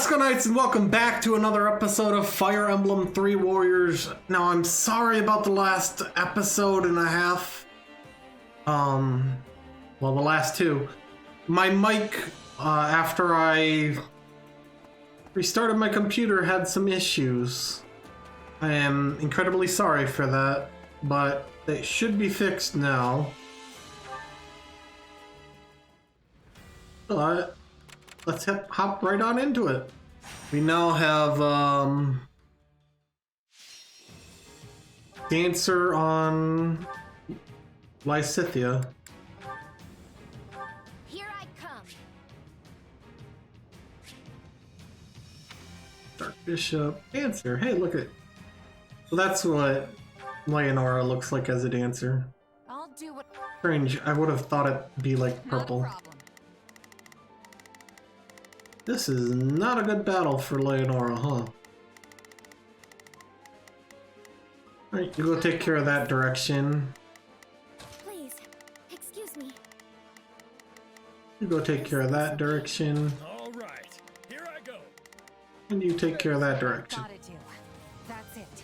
EscoNitz, and welcome back to another episode of Fire Emblem 3 Warriors. Now, I'm sorry about the last episode and a half. Well, the last two. My mic, after I restarted my computer, had some issues. I am incredibly sorry for that, but they should be fixed now. But let's hop right on into it. We now have Dancer on Lysithea. Here I come. Dark Bishop, Dancer. Hey, look at. So that's what Leonora looks like as a dancer. I'll do what. Strange. I would have thought it'd be like purple. Not a problem. This is not a good battle for Leonora, huh? Alright, you go take care of that direction. Please, excuse me. You go take care of that direction. Alright, here I go. And you take care of that direction. Gotta do. That's it.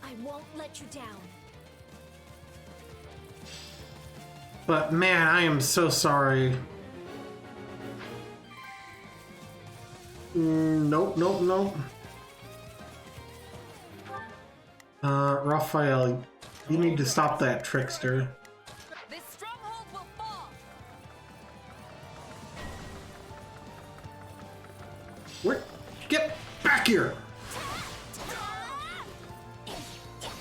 I won't let you down. But man, I am so sorry. Nope. Raphael, you need to stop that trickster. This stronghold will fall. Where? Get back here!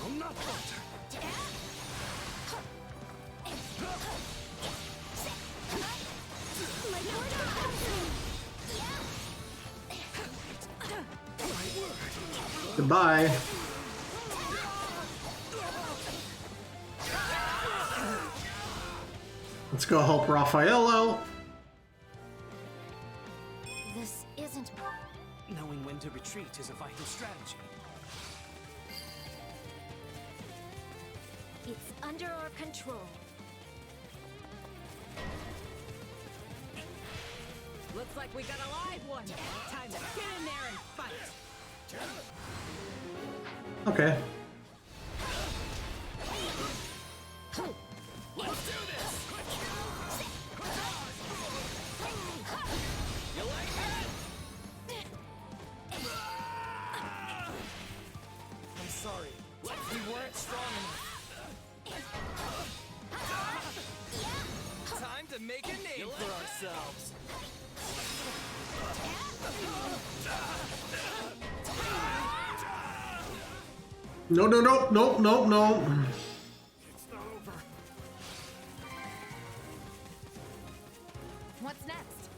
I'm not falter. Goodbye. Let's go help Raphael out. This isn't. Knowing when to retreat is a vital strategy. It's under our control. Looks like we got a live one. Time to get in there and fight. Okay. Let's do this! You like that? I'm sorry. We weren't strong enough. Time to make a name for ourselves. No. It's not over. What's next?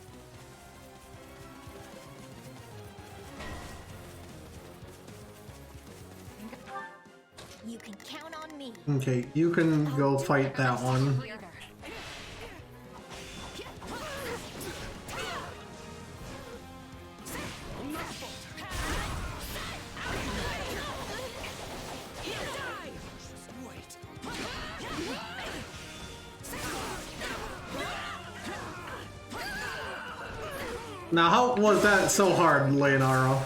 You can count on me. Okay, you can go fight that one. Leader. I'm not falter. Wait. Now, how was that so hard, Leonardo?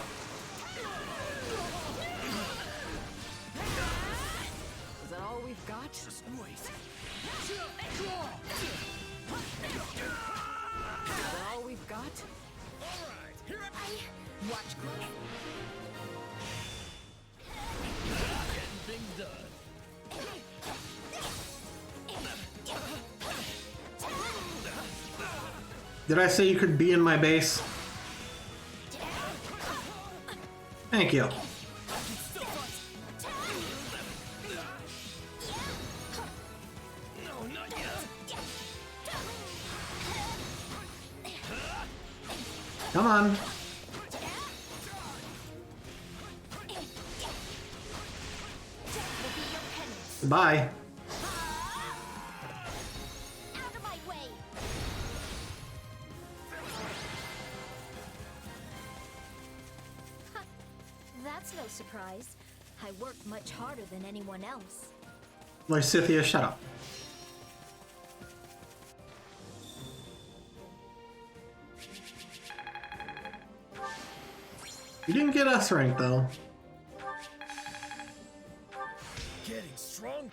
Is that all we've got? Just wait. Is that all we've got? Alright, here I Watch close. Getting things done. Did I say you could be in my base? Thank you. No, not yet. Come on. Bye. Out of my way. That's no surprise. I work much harder than anyone else. Lysithea, shut up. You didn't get S rank though. Getting strong.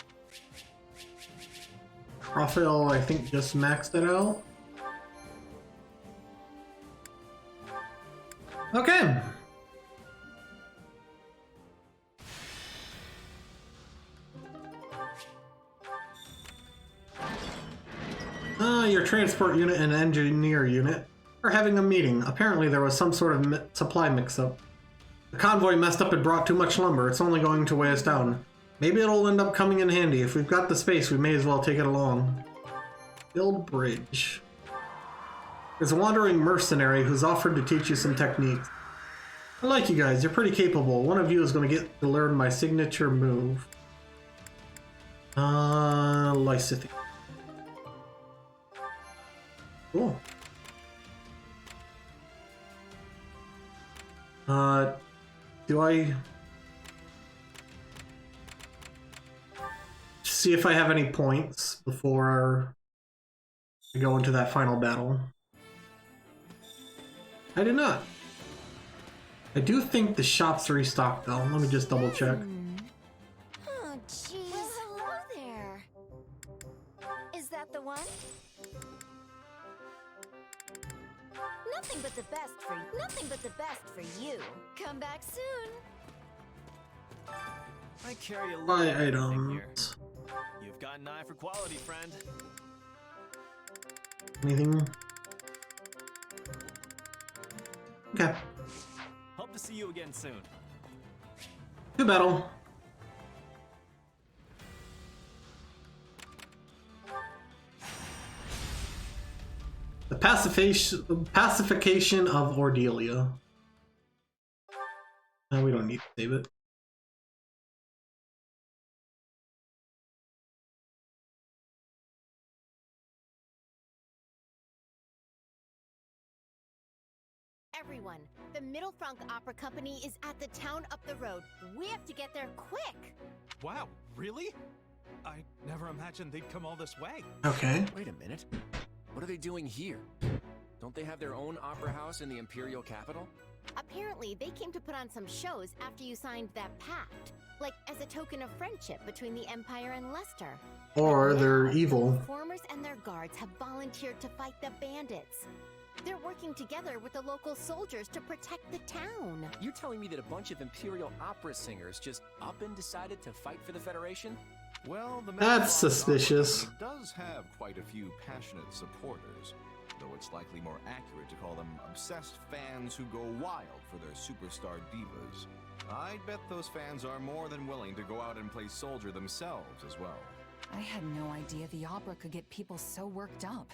Arvel, I think, just maxed it out. Okay. Your transport unit and engineer unit are having a meeting. Apparently there was some sort of supply mix-up. The convoy messed up and brought too much lumber. It's only going to weigh us down. Maybe it'll end up coming in handy. If we've got the space, we may as well take it along. Build bridge. There's a wandering mercenary who's offered to teach you some techniques. I like you guys. You're pretty capable. One of you is going to get to learn my signature move. Lysithia. Cool. Do I see if I have any points before I go into that final battle? I did not. I do think the shop's restocked though. Let me just double check. Oh, jeez. Well, hello there. Is that the one? Nothing but the best for you. Come back soon. I carry a My lot of everything here. items. You've got an eye for quality, friend. Anything? Okay. Hope to see you again soon. To battle. The pacification of Ordelia. No, we don't need to save it. Everyone, the Middle Frank Opera Company is at the town up the road. We have to get there quick. Wow, really? I never imagined they'd come all this way. Okay. Wait a minute. What are they doing here? Don't they have their own opera house in the imperial capital? Apparently, they came to put on some shows after you signed that pact. Like, as a token of friendship between the Empire and Leicester. Or But they're now, evil. The performers and their guards have volunteered to fight the bandits. They're working together with the local soldiers to protect the town. You're telling me that a bunch of imperial opera singers just up and decided to fight for the Federation? Well, the That's suspicious. does have quite a few passionate supporters, though it's likely more accurate to call them obsessed fans who go wild for their superstar divas. I'd bet those fans are more than willing to go out and play soldier themselves as well. I had no idea the opera could get people so worked up.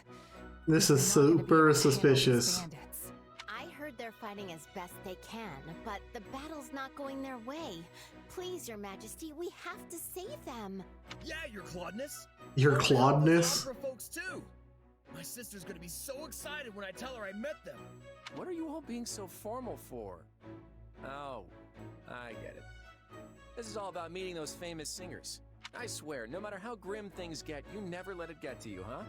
This is They're not gonna be super able to handle these suspicious. bandits. I heard they're fighting as best they can, but the battle's not going their way. Please, Your Majesty, we have to save them. Yeah, your Claudeness. Your We're gonna help those Claudeness? opera folks too. My sister's gonna be so excited when I tell her I met them. What are you all being so formal for? Oh, I get it. This is all about meeting those famous singers. I swear, no matter how grim things get, you never let it get to you, huh?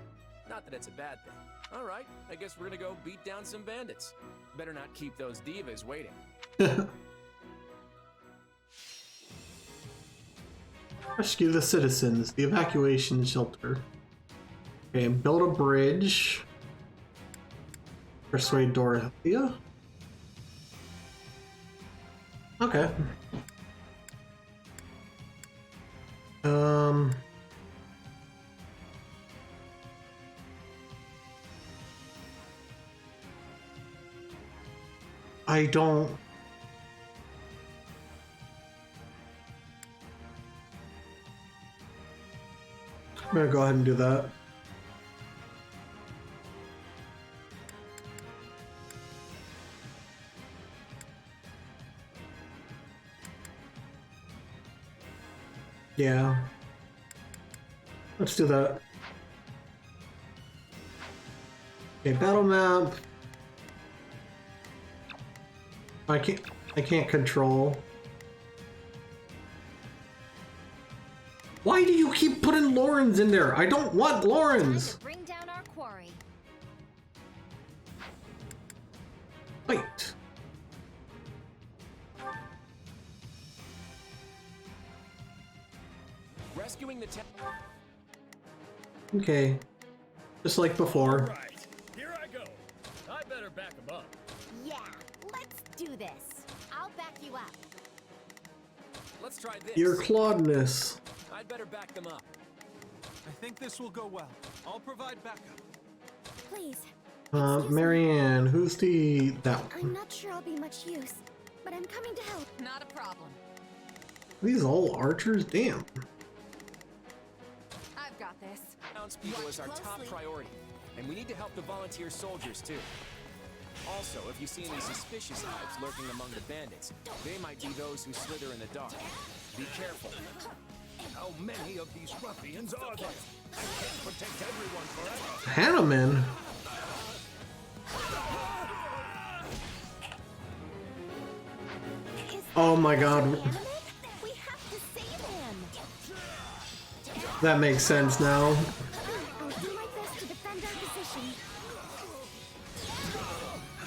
Not that it's a bad thing. All right, I guess we're gonna go beat down some bandits. Better not keep those divas waiting. Rescue the citizens. The evacuation shelter. Okay, build a bridge. Persuade Dorothea. Okay. I don't... I'm gonna go ahead and do that. Yeah. Let's do that. Okay, battle map. I can't control. Why do you keep putting Laurens in there? I don't want Laurens! Time to bring down our quarry. Wait. Rescuing the Okay. Just like before. Right, here I go. I better back him up. Yeah, let's do this. I'll back you up. Let's try this. Your Claudeness. I'd better back them up. I think this will go well. I'll provide backup. Please. Marianne, who's that one? I'm not sure I'll be much use, but I'm coming to help. Not a problem. These all archers? Damn. I've got this. Townspeople is our top priority, and we need to help the volunteer soldiers too. Also, if you see any suspicious types lurking among the bandits, they might be those who slither in the dark. Be careful. How many of these ruffians are there? I can't protect everyone forever. Hanneman? Oh my god. We have to save him. That makes sense now. I'll do my best to defend our position.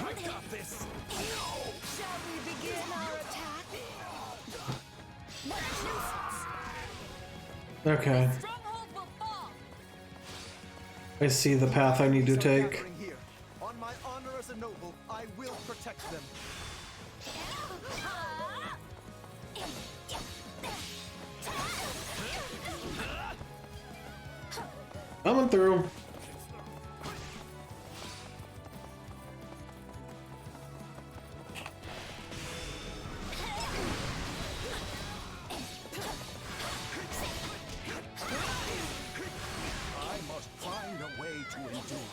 I got this. Shall we begin our attack? Okay. Stronghold will fall. I see the path I need to take. Gathering here. On my honor as a noble, I will protect them. Coming through. I must find a way to endure.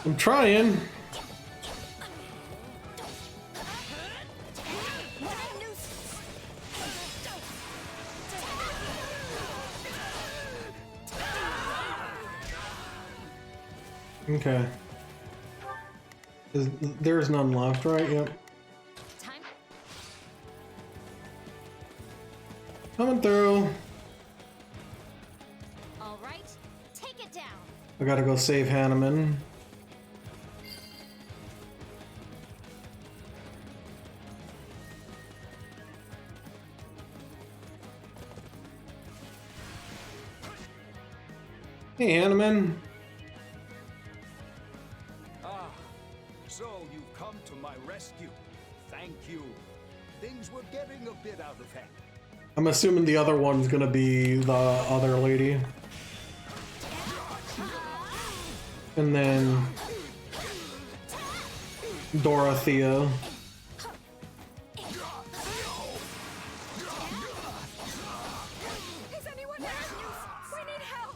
I'm trying. Okay. There's none left, right? Yep. Time. Coming through. All right, take it down. I gotta go save Hanneman. Hey, Hanneman. So you've come to my rescue. Thank you. Things were getting a bit out of hand. I'm assuming the other one's gonna be the other lady. And then Dorothea. Is anyone there? We need help.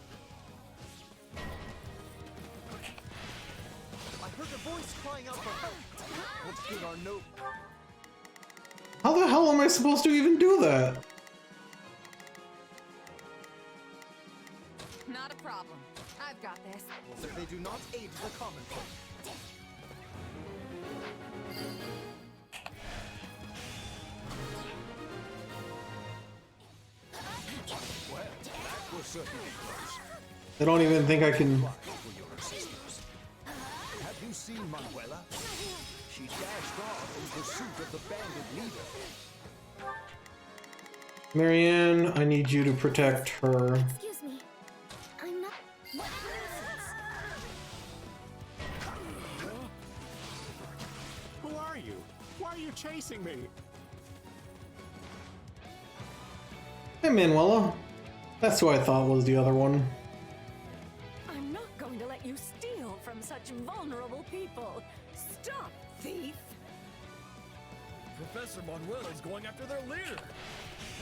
I heard a voice crying out for help. Let's get our note. How the hell am I supposed to even do that? Not a problem. I've got this. So they do not aid the common folk. Well, that was certainly close. I don't even think I can. For your assistance. Have you seen Manuela? She dashed off in pursuit of the bandit leader. Marianne, I need you to protect her. Excuse me. I'm not. Who are you? Why are you chasing me? Hey, Manuela. That's who I thought was the other one. I'm not going to let you steal from such vulnerable people. Stop, thief! Professor Manuela's going after their leader.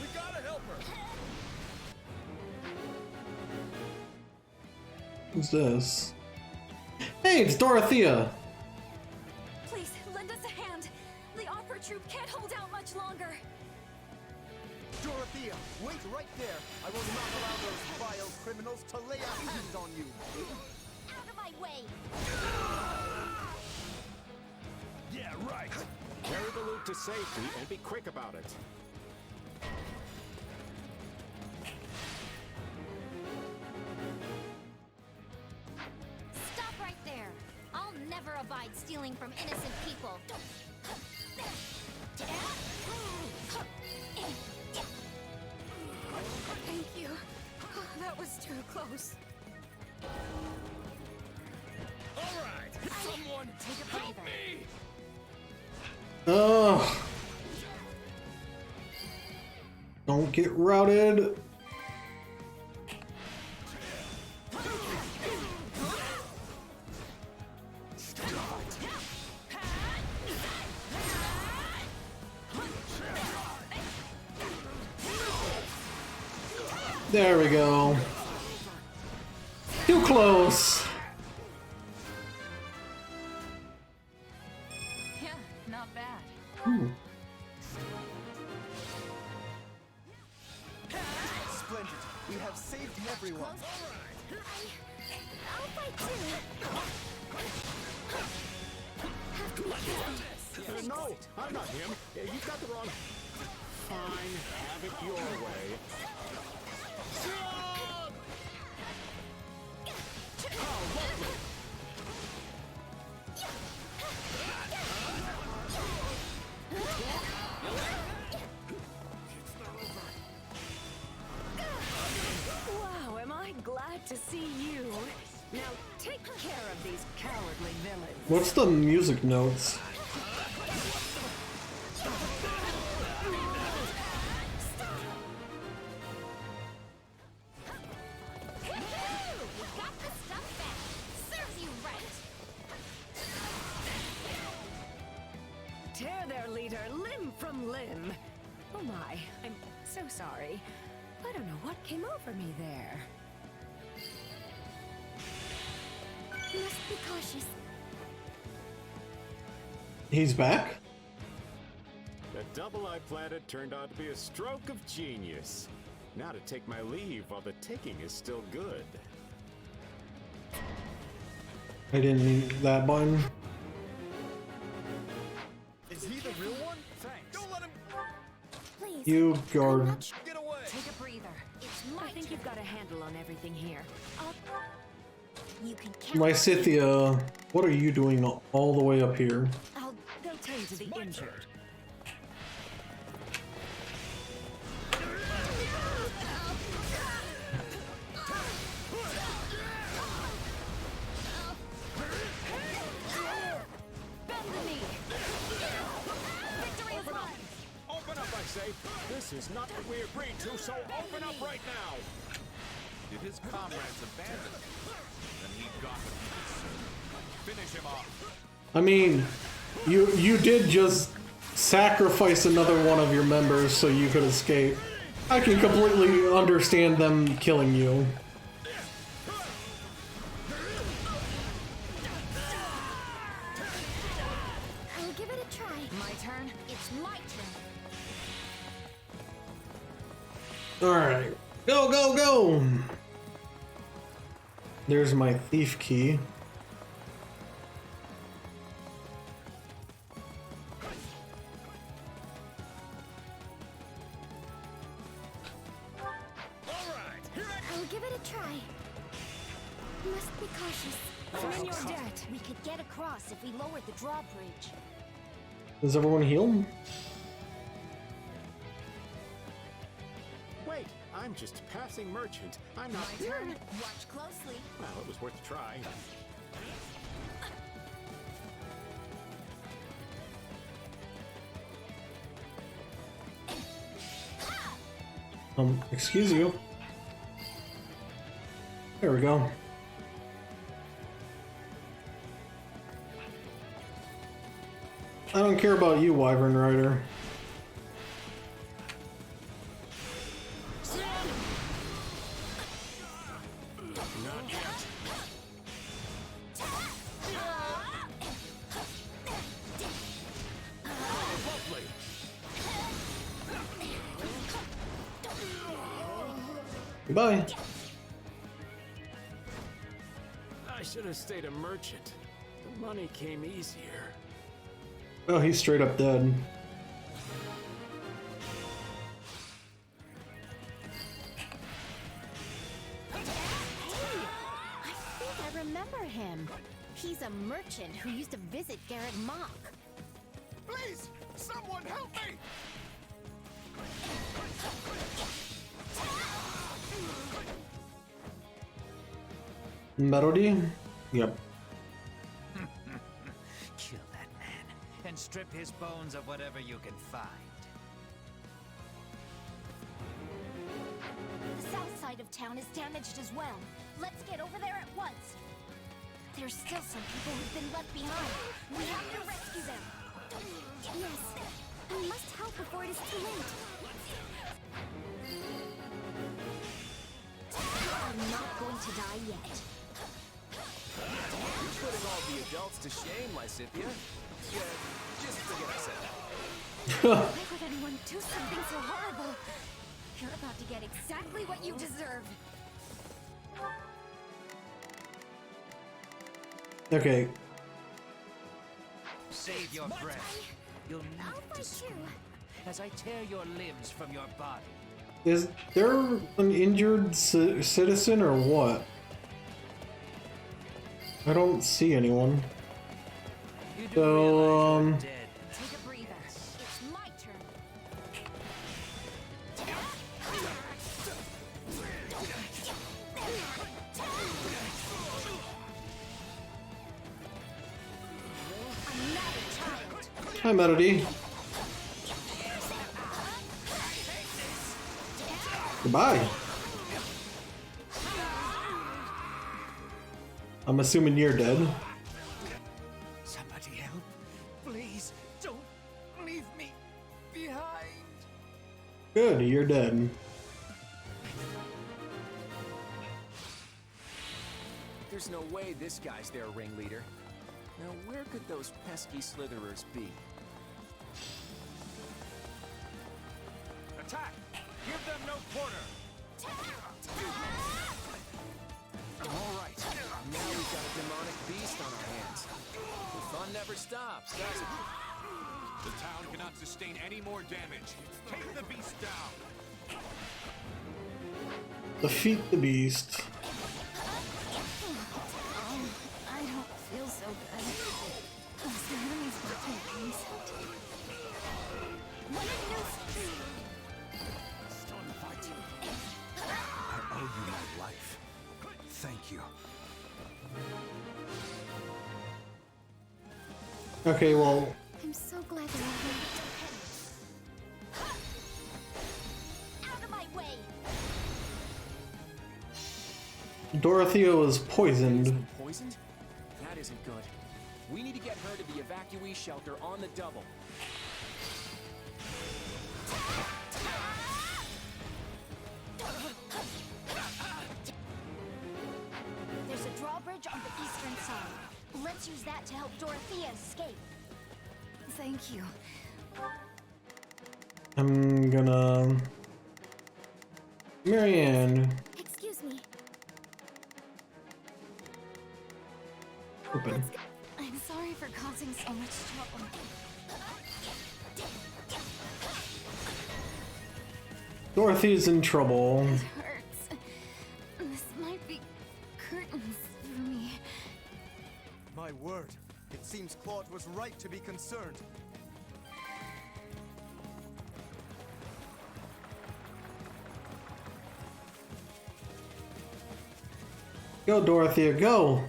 We gotta help her. Who's this? Hey, it's Dorothea. Please, lend us a hand. The opera troupe can't hold out much longer. Dorothea, wait right there. I will not allow those vile criminals to lay a hand on you. Out of my way. Yeah, right. Carry the loot to safety and be quick about it. Stop right there. I'll never abide stealing from innocent people. close. Someone Take a breather. Ugh. Don't get routed. There we go. Too close. Yeah, not bad. Splendid. We have saved everyone. I'll fight too. No, I'm not him. You've got the wrong. Fine, have it your way. Wow, am I glad to see you. Now take care of these cowardly villains. What's the music notes? Got the stuff back. Serves you right. Tear their leader limb from limb. Oh my, I'm so sorry. I don't know what came over me there. You must be cautious. He's back? The double I planted turned out to be a stroke of genius. Now to take my leave while the taking is still good. I didn't need that button. Is he the real one? Thanks. Don't let him Please. You guard. get away. Take a breather. It's I think you've got a handle on everything here. You can count. My Scythia, what are you doing all the way up here? They'll tend to the injured. Bend the knee. Victory is mine. Open up, I say. This is not what we agreed to, so open up right now. Did his comrades abandon him? Then he got what he deserved. Finish him off. I mean, you did just sacrifice another one of your members so you could escape. I can completely understand them killing you. I'll give it a try. My turn? It's my turn. Alright. Go, go, go! There's my thief key. I'll give it a try. Must be cautious. I'm in your debt. We could get across if we lowered the drawbridge. Does everyone heal? Wait, I'm just a passing merchant. I'm not. My turn. Watch closely. Well, it was worth a try. Excuse you. There we go. I don't care about you, Wyvern Rider. Not yet. Lovely. Goodbye. I should have stayed a merchant. The money came easier. Oh, he's straight up dead. I think I remember him. He's a merchant who used to visit Garrett Mock. Please, someone help me! Melody? Yep. Kill that man and strip his bones of whatever you can find. The south side of town is damaged as well. Let's get over there at once. There's still some people who've been left behind. We have to rescue them. Yes, we must help before it is too late. I'm not going to die yet. You're putting all the adults to shame, Lysithea. Yeah, just forget I said that. Why would anyone do something so horrible? You're about to get exactly what you deserve. Okay. Save your breath. You'll need to scream as I tear your limbs from your body. Is there an injured citizen or what? I don't see anyone. So, Take a breather. It's my turn. I'm not a child. hi, Melody. Goodbye. I'm assuming you're dead. Somebody help. Please, don't leave me behind. Good, you're dead. There's no way this guy's their ringleader. Now, where could those pesky slitherers be? Attack! Give them no quarter! All right, now we've got a demonic beast on our hands. The fun never stops, does it? The town cannot sustain any more damage. Take the beast down! Defeat the beast. I don't feel so good. Those enemies got me peace. What a nuisance! Stone fight. I owe you my life. Thank you. Okay, well, I'm so glad they're over. Out of my way! Dorothea was poisoned. Poisoned? That isn't good. We need to get her to the evacuee shelter on the double. There's a drawbridge on the eastern side. Let's use that to help Dorothea escape. Thank you. I'm gonna... Marianne. Excuse me. Open. I'm sorry for causing so much trouble. Dorothy's in trouble. It hurts. This might be curtains for me. My word. It seems Claude was right to be concerned. Go, Dorothea, go!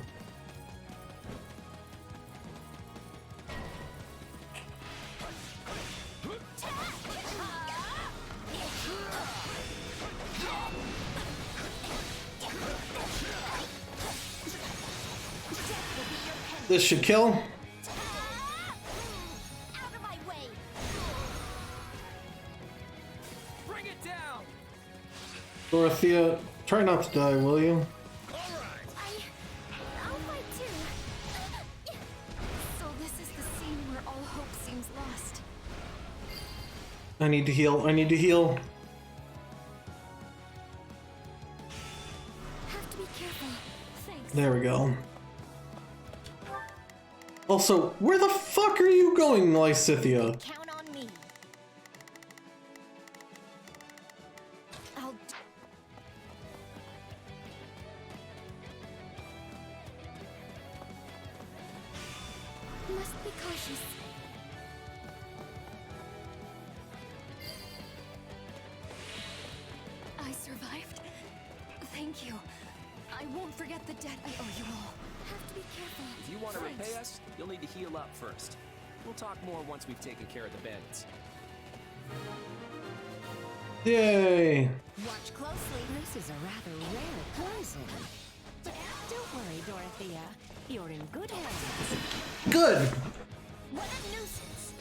This should kill. Out of my way. Bring it down! Dorothea, try not to die, will you? I'll fight too. So this is the scene where all hope seems lost. I need to heal, I need to heal. Have to be careful. Thanks. There we go. Also, where the fuck are you going, Lysithea? Count on me. Must be cautious. I survived. Thank you. I I won't forget the debt I owe you all. Have to be careful. If you want to repay us, you'll need to heal up first. We'll talk more once we've taken care of the bandits. Yay! Watch closely. This is a rather rare poison. Don't worry, Dorothea. You're in good hands. Good! What a nuisance!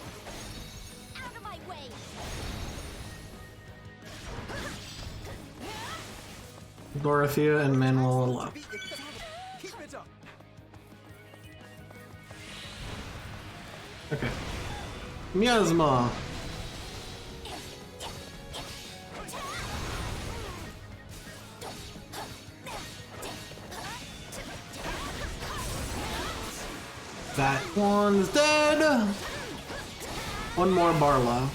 Out of my way! Dorothea and Manuel left. Keep it up. Okay. Miasma. That one's dead. One more Barlow.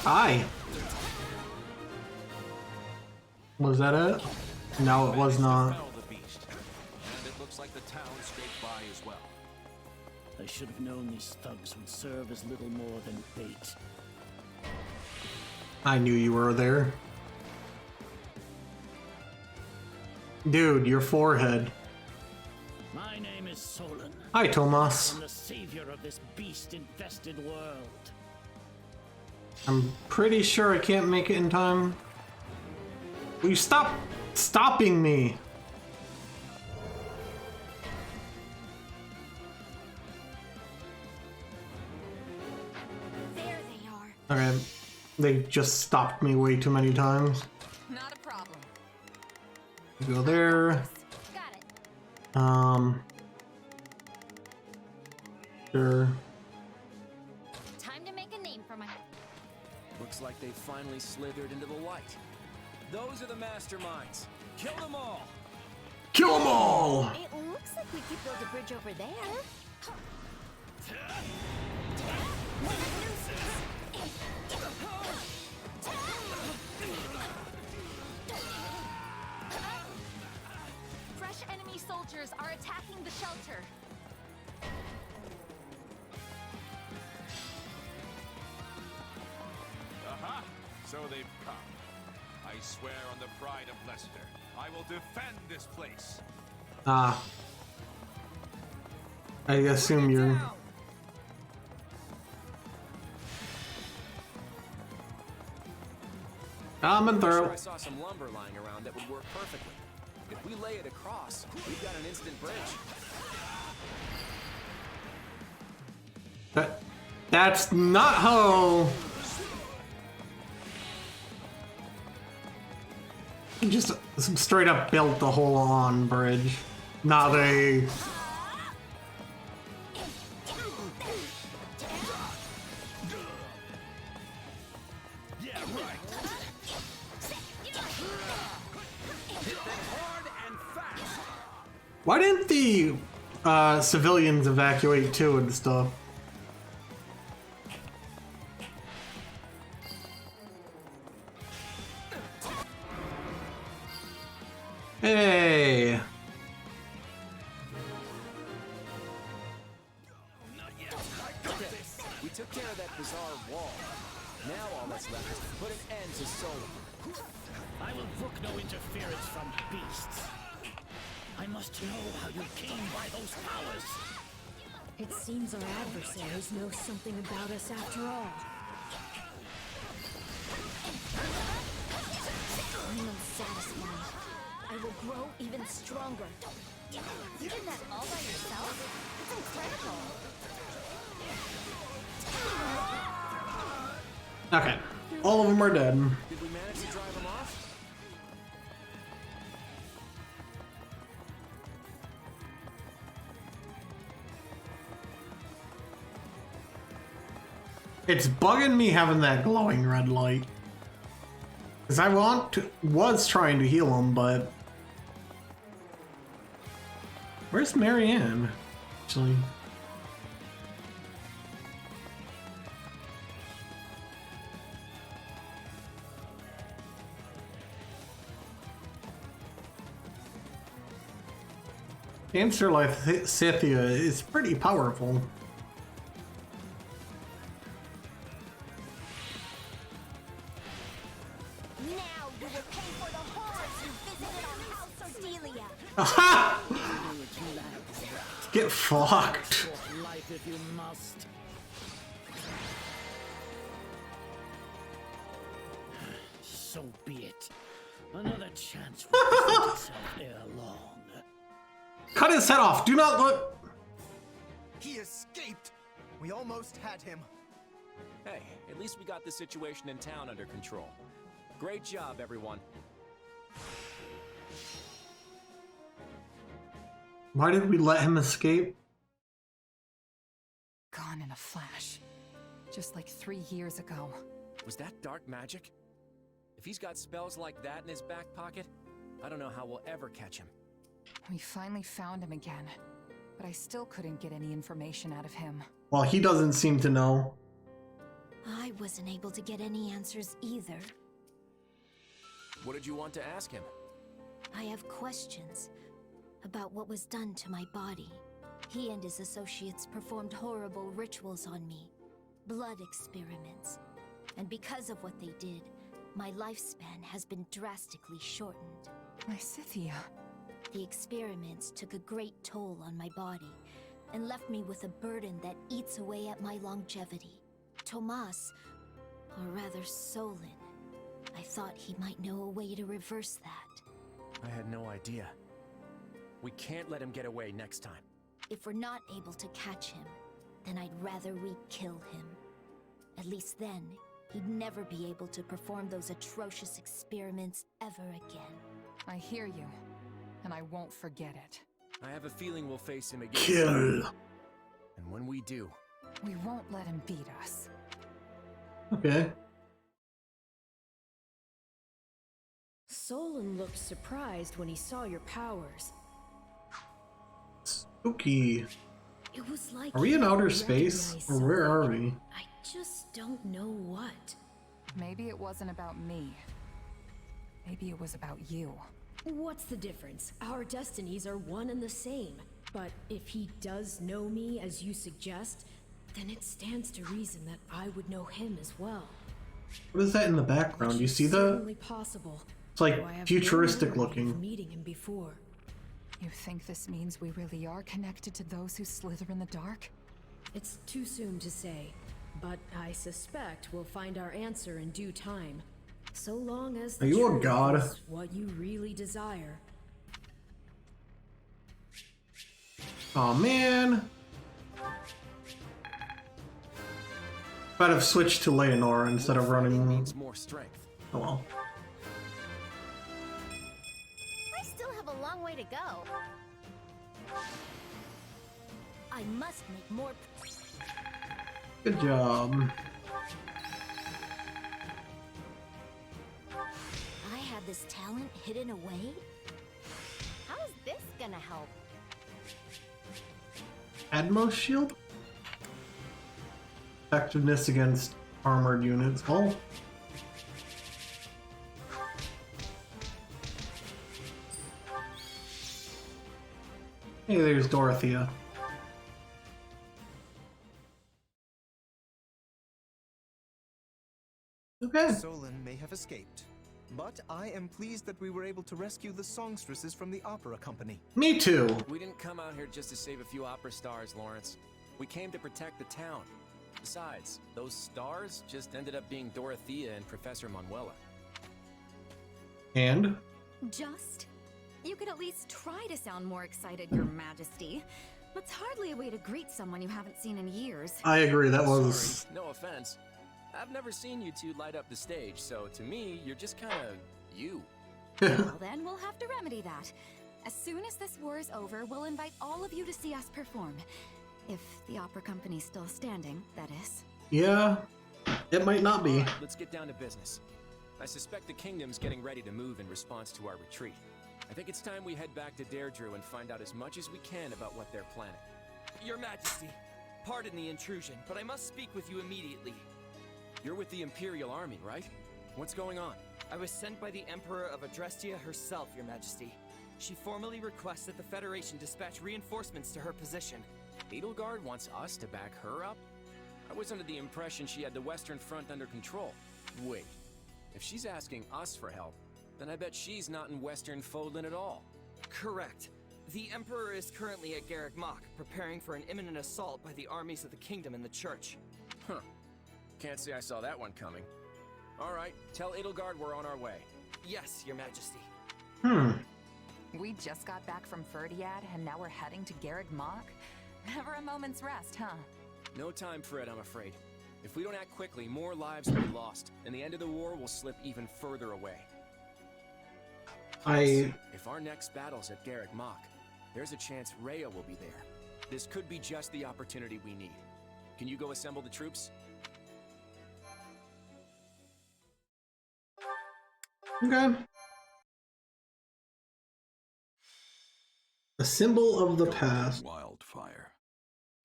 Hi. Was that it? No, it was not. The beast. And it looks like the town scraped by as well. I should have known these thugs would serve as little more than bait. I knew you were there. Dude, your forehead. My name is Solon. Hi, Tomas. I'm the savior of this beast-infested world. I'm pretty sure I can't make it in time. Will you stop stopping me? There they are. Okay, they just stopped me way too many times. Not a problem. Go there. Got it. Sure. Time to make a name for my... Looks like they finally slithered into the light. Those are the masterminds. Kill them all! Kill them all! It looks like we could build a bridge over there. What a nuisance! Fresh enemy soldiers are attacking the shelter. Aha! So they've come. I swear on the pride of Leicester, I will defend this place. Ah. I assume you're... I'm in Sure, throw. I saw some lumber lying around that would work perfectly. If we lay it across, we've got an instant bridge. That's not how... You just straight up built the whole on bridge. Not a... Yeah, right. Hit them hard and fast. Why didn't the civilians evacuate too and stuff? Hey! We took care of that bizarre wall. Now all that's left is to put an end to Solon. I will brook no interference from beasts. I must know how you came by those powers. It seems our adversaries know something about us after all. I'm unsatisfied. I will grow even stronger. You did that all by yourself? That's incredible. Okay. All of them are dead. Did we manage to drive them off? It's bugging me having that glowing red light. Because I was trying to heal him, but... Where's Marianne? Actually... Answer like Scythia is pretty powerful. Now you will pay for the horrors you visited our house, Ardelia. Aha! Get fucked. Life if you must. So be it. Another chance will present itself ere long. Cut his head off. Do not look. He escaped. We almost had him. Hey, at least we got the situation in town under control. Great job, everyone. Why did we let him escape? Gone in a flash. Just like 3 years ago. Was that dark magic? If he's got spells like that in his back pocket, I don't know how we'll ever catch him. We finally found him again, but I still couldn't get any information out of him. Well, he doesn't seem to know. I wasn't able to get any answers either. What did you want to ask him? I have questions about what was done to my body. He and his associates performed horrible rituals on me, blood experiments. And because of what they did, my lifespan has been drastically shortened. My Scythia. The experiments took a great toll on my body and left me with a burden that eats away at my longevity. Tomas, or rather Solon, I thought he might know a way to reverse that. I had no idea. We can't let him get away next time. If we're not able to catch him, then I'd rather we kill him. At least then, he'd never be able to perform those atrocious experiments ever again. I hear you, and I won't forget it. I have a feeling we'll face him again. Kill. And when we do, we won't let him beat us. Okay. Solon looked surprised when he saw your powers. Spooky. It was like Are we in he outer recognized space? Or where are we? I just don't know what. Maybe it wasn't about me. Maybe it was about you. What's the difference? Our destinies are one and the same. But if he does know me as you suggest, then it stands to reason that I would know him as well. What is that in the background? You see that? Certainly possible. It's like Though I have no futuristic memory of looking. meeting him before. You think this means we really are connected to those who slither in the dark? It's too soon to say, but I suspect we'll find our answer in due time. So long as the Are you a truth god? is what you really desire. Oh man. I'd have switched to Leonora instead of running. Needs more strength. Oh well. I still have a long way to go. I must make more. Good job. I had this talent hidden away? How is this gonna help? Admo shield? Effectiveness against armored units. Oh. Hey, there's Dorothea. Okay. Solon may have escaped, but I am pleased that we were able to rescue the songstresses from the opera company. Me too. We didn't come out here just to save a few opera stars, Lawrence. We came to protect the town. Besides, those stars just ended up being Dorothea and Professor Manuela. And? Just? You could at least try to sound more excited, Your Majesty. That's hardly a way to greet someone you haven't seen in years. I agree, that was... Sorry, no offense. I've never seen you two light up the stage, so to me, you're just kinda... you. Well then, we'll have to remedy that. As soon as this war is over, we'll invite all of you to see us perform. If the opera company's still standing, that is. Yeah, it might not be. Right, let's get down to business. I suspect the kingdom's getting ready to move in response to our retreat. I think it's time we head back to Deirdre and find out as much as we can about what they're planning. Your Majesty, pardon the intrusion, but I must speak with you immediately. You're with the Imperial Army, right? What's going on? I was sent by the Emperor of Adrestia herself, Your Majesty. She formally requests that the Federation dispatch reinforcements to her position. Edelgard wants us to back her up? I was under the impression she had the Western Front under control. Wait, if she's asking us for help, then I bet she's not in Western Fodlan at all. Correct. The Emperor is currently at Garrick Mach, preparing for an imminent assault by the armies of the Kingdom and the Church. Huh. Can't say I saw that one coming. Alright, tell Edelgard we're on our way. Yes, Your Majesty. We just got back from Ferdiad, and now we're heading to Garrick Mach? Never a moment's rest, huh? No time for it, I'm afraid. If we don't act quickly, more lives will be lost, and the end of the war will slip even further away. If our next battle's at Garrick Mach, there's a chance Rhea will be there. This could be just the opportunity we need. Can you go assemble the troops? Okay. A symbol of the past. Wildfire.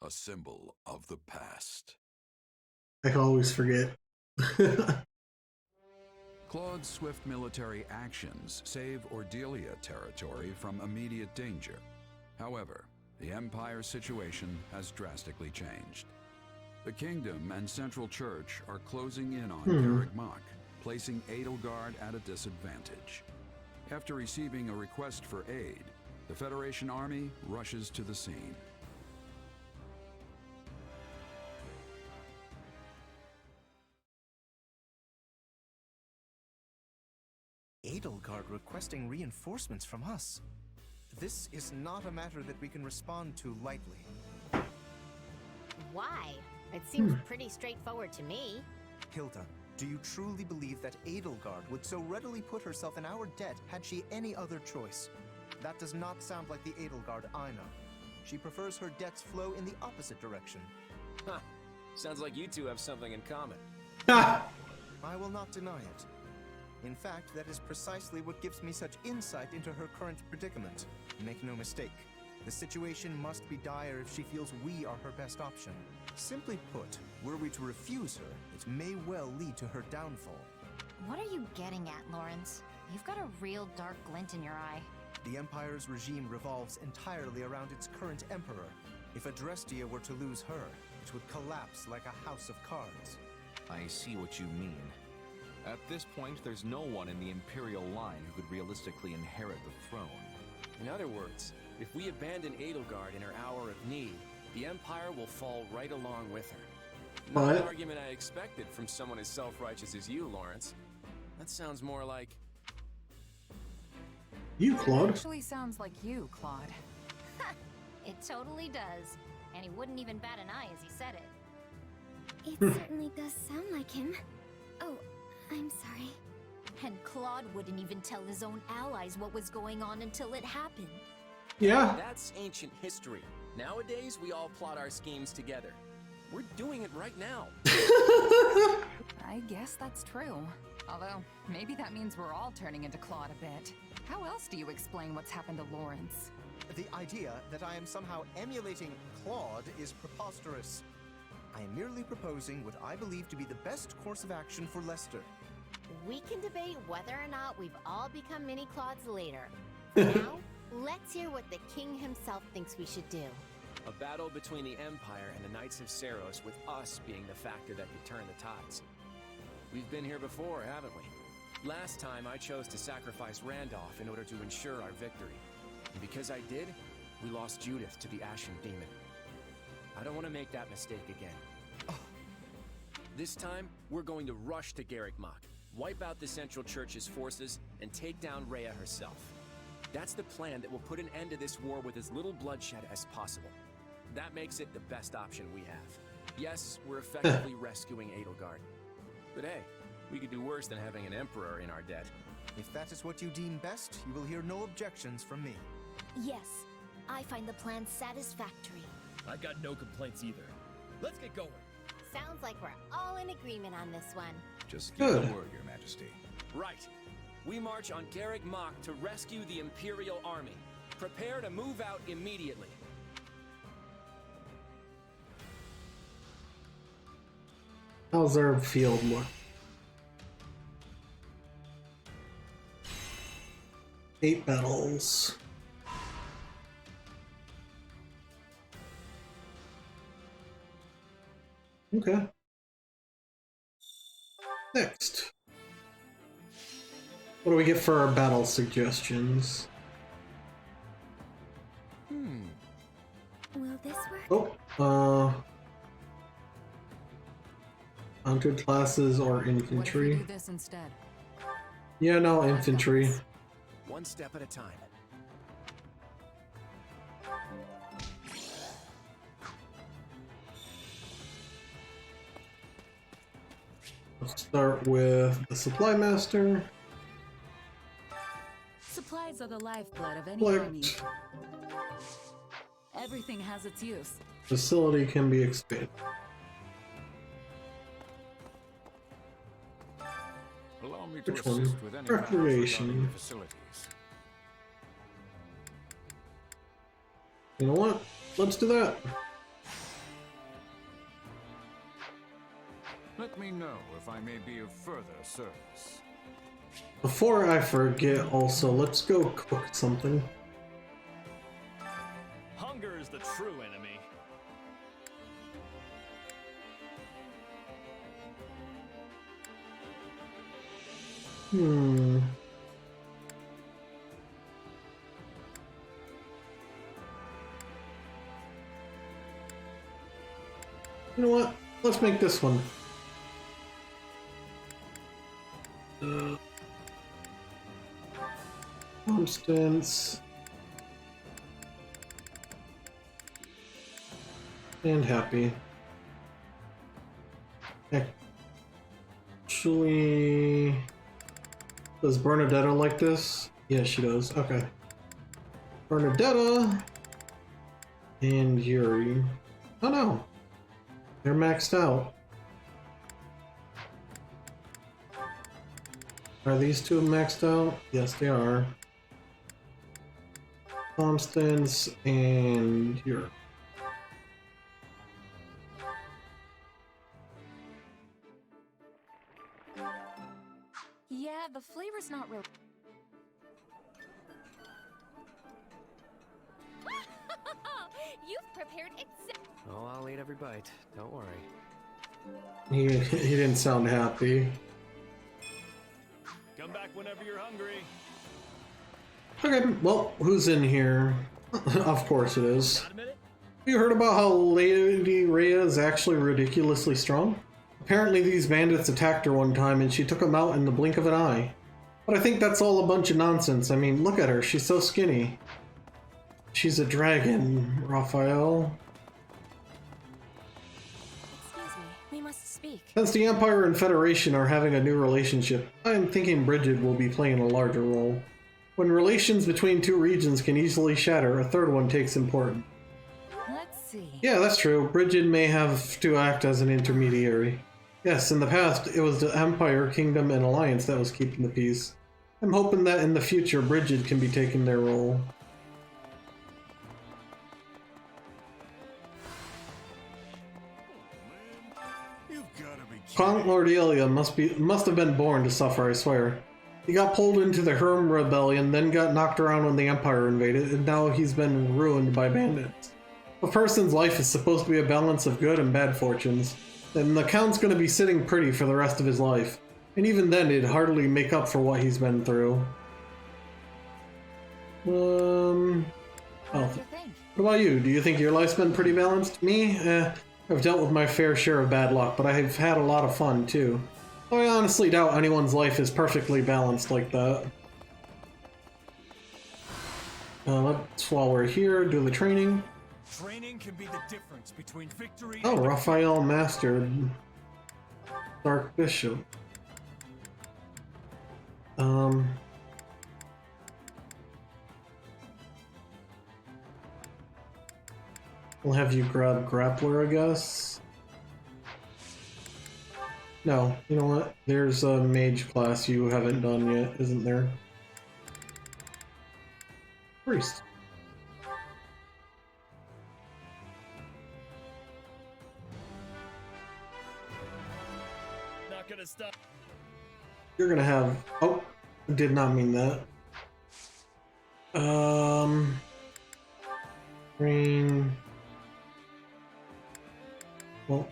A symbol of the past. I can always forget. Claude's swift military actions save Ordelia territory from immediate danger. However, the Empire's situation has drastically changed. The Kingdom and Central Church are closing in on Garrick Mach, placing Edelgard at a disadvantage. After receiving a request for aid, the Federation army rushes to the scene. Edelgard requesting reinforcements from us. This is not a matter that we can respond to lightly. Why? It seems pretty straightforward to me. Hilda, do you truly believe that Edelgard would so readily put herself in our debt had she any other choice? That does not sound like the Edelgard I know. She prefers her debts flow in the opposite direction. Huh. Sounds like you two have something in common. I will not deny it. In fact, that is precisely what gives me such insight into her current predicament. Make no mistake, the situation must be dire if she feels we are her best option. Simply put, were we to refuse her, it may well lead to her downfall. What are you getting at, Lawrence? You've got a real dark glint in your eye. The Empire's regime revolves entirely around its current emperor. If Adrestia were to lose her, it would collapse like a house of cards. I see what you mean. At this point, there's no one in the Imperial line who could realistically inherit the throne. In other words, if we abandon Edelgard in her hour of need, the Empire will fall right along with her. Not an argument I expected from someone as self-righteous as you, Lawrence. That sounds more like... You, Claude. It actually sounds like you, Claude. It totally does. And he wouldn't even bat an eye as he said it. It certainly does sound like him. Oh, I'm sorry. And Claude wouldn't even tell his own allies what was going on until it happened. Yeah. That's ancient history. Nowadays, we all plot our schemes together. We're doing it right now. I guess that's true. Although, maybe that means we're all turning into Claude a bit. How else do you explain what's happened to Lawrence? The idea that I am somehow emulating Claude is preposterous. I am merely proposing what I believe to be the best course of action for Lester. We can debate whether or not we've all become mini Claudes later. Now, let's hear what the king himself thinks we should do. A battle between the Empire and the Knights of Seiros, with us being the factor that could turn the tides. We've been here before, haven't we? Last time I chose to sacrifice Randolph in order to ensure our victory. And because I did, we lost Judith to the Ashen Demon. I don't want to make that mistake again. Oh. This time, we're going to rush to Garrick Mach, wipe out the Central Church's forces, and take down Rhea herself. That's the plan that will put an end to this war with as little bloodshed as possible. That makes it the best option we have. Yes, we're effectively rescuing Edelgard. But hey, we could do worse than having an emperor in our debt. If that is what you deem best, you will hear no objections from me. Yes, I find the plan satisfactory. I've got no complaints either. Let's get going. Sounds like we're all in agreement on this one. Just give the word, Your Majesty. Right. We march on Garrick Mach to rescue the Imperial Army. Prepare to move out immediately. How's our field look? 8 battles. Okay. Next. What do we get for our battle suggestions? Will this work? Oh, mounted classes or What if we infantry? do this instead? Yeah, no, infantry. One step at a time. Let's start with the supply master. Supplies are the lifeblood of any Select. army. Everything has its use. Facility can be expanded. Allow me to Which assist one? with any matters regarding Recreation. your facilities. You know what? Let's do that. Let me know if I may be of further service. Before I forget, also, let's go cook something. Hunger is the true enemy. Hmm. You know what? Let's make this one. Constance. And happy. Actually, does Bernadetta like this? Yeah, she does. Okay. Bernadetta and Yuri. Oh no, they're maxed out. Are these two maxed out? Yes, they are. Constance and Yuri. Yeah, the flavor's not real. You've prepared Oh, I'll eat every bite. Don't worry. He didn't sound happy. Come back whenever you're hungry. Okay, well, who's in here? Of course it is. You heard about how Lady Rhea is actually ridiculously strong? Apparently these bandits attacked her one time and she took them out in the blink of an eye. But I think that's all a bunch of nonsense. I mean, look at her, she's so skinny. She's a dragon, Raphael. Excuse me, we must speak. Since the Empire and Federation are having a new relationship, I am thinking Bridget will be playing a larger role. When relations between two regions can easily shatter, a third one takes importance. Let's see. Yeah, that's true. Bridget may have to act as an intermediary. Yes, in the past, it was the Empire, Kingdom, and Alliance that was keeping the peace. I'm hoping that in the future, Bridget can be taking their role. Count Lordelia must have been born to suffer, I swear. He got pulled into the Herm Rebellion, then got knocked around when the Empire invaded, and now he's been ruined by bandits. A person's life is supposed to be a balance of good and bad fortunes, and the Count's gonna be sitting pretty for the rest of his life. And even then, it'd hardly make up for what he's been through. Oh. What about you? Do you think your life's been pretty balanced? Me? I've dealt with my fair share of bad luck, but I've had a lot of fun, too. I honestly doubt anyone's life is perfectly balanced like that. Let's, while we're here, do the training. Training can be the difference between victory Oh, and Raphael mastered Dark Bishop. We'll have you grab Grappler, I guess. No, you know what? There's a mage class you haven't done yet, isn't there? Priest. not gonna stop. You're gonna have... Oh, I did not mean that. Green... Well,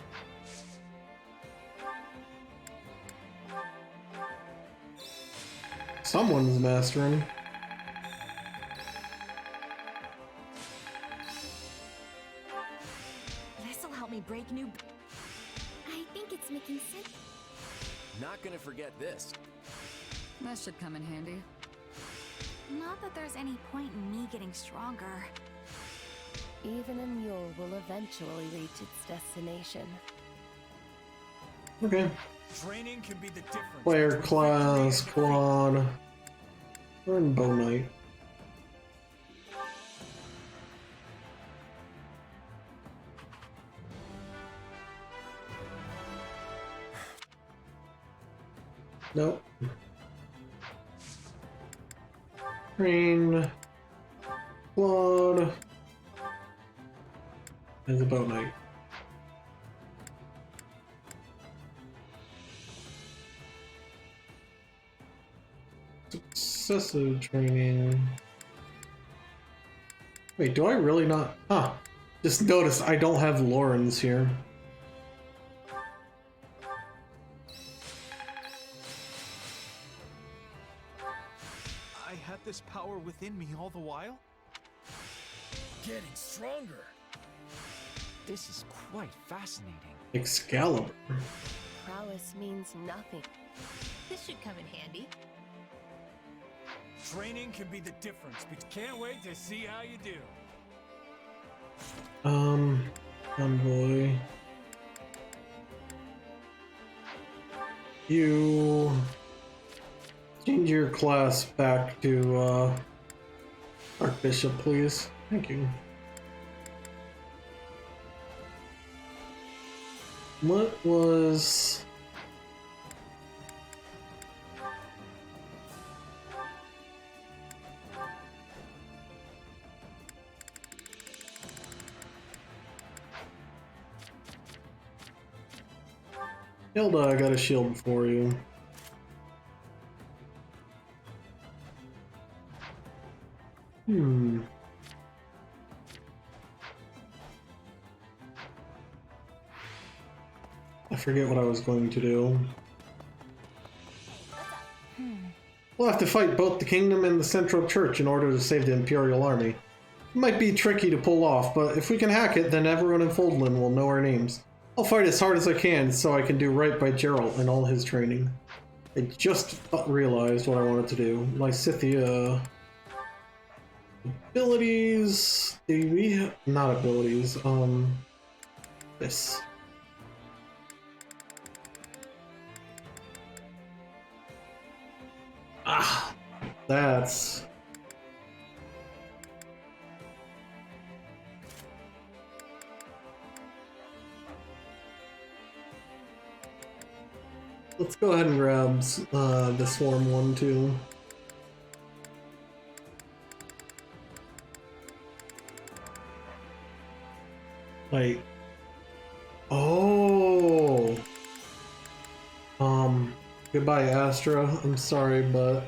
someone's mastering. This'll help me break new... I think it's making sense. Not gonna forget this. That should come in handy. Not that there's any point in me getting stronger. Even a mule will eventually reach its destination. Okay. Training can be the difference. Player class, Claude. We're in Bow Knight. Nope. Green. Claude. There's a Bow Knight. Successive training. Wait, do I really not? Huh. Just notice I don't have Lauren's here. I had this power within me all the while? Getting stronger. This is quite fascinating. Excalibur. Prowess means nothing. This should come in handy. Training can be the difference. Can't wait to see how you do. Envoy. You change your class back to Archbishop, please. Thank you. What was... Hilda, I got a shield for you. I forget what I was going to do. We'll have to fight both the kingdom and the central church in order to save the Imperial army. It might be tricky to pull off, but if we can hack it, then everyone in Foldland will know our names. I'll fight as hard as I can so I can do right by Geralt and all his training. I just realized what I wanted to do. Lysithea... Abilities... Do we have... Not abilities, this. Ah! That's... Let's go ahead and grab the Swarm one too. Wait. Oh. Goodbye, Astra. I'm sorry, but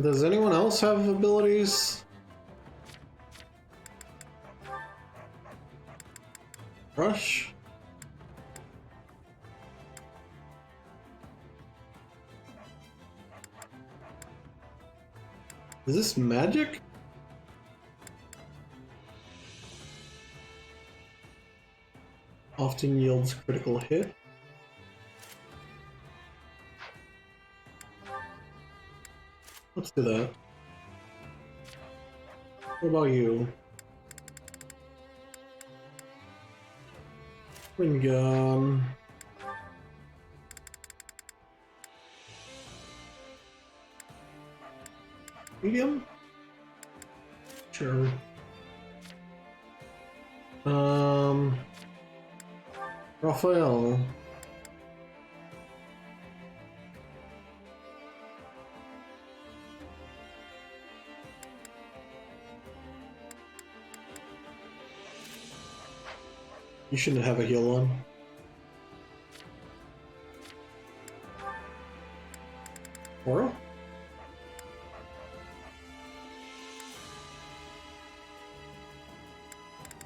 does anyone else have abilities? Rush? Is this magic? Often yields critical hit. Let's do that. What about you? Wind gun. Medium? Sure. Raphael. You shouldn't have a heal on. Aura?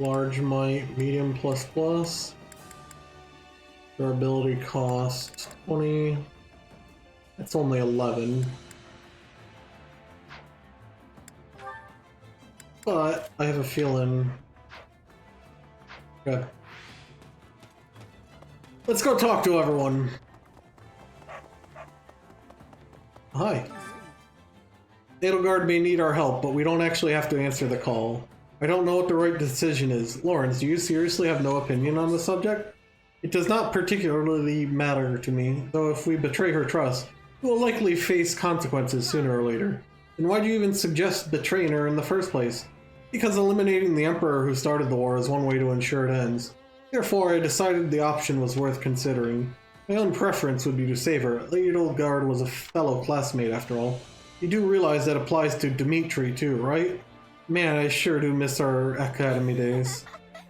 Large might, medium plus plus. Durability cost 20. That's only 11. But I have a feeling. Okay. Let's go talk to everyone. Hi. Edelgard may need our help, but we don't actually have to answer the call. I don't know what the right decision is. Lawrence, do you seriously have no opinion on the subject? It does not particularly matter to me, though if we betray her trust, we will likely face consequences sooner or later. Then why do you even suggest betraying her in the first place? Because eliminating the Emperor who started the war is one way to ensure it ends. Therefore, I decided the option was worth considering. My own preference would be to save her. Lady Edelgard was a fellow classmate after all. You do realize that applies to Dimitri too, right? Man, I sure do miss our academy days.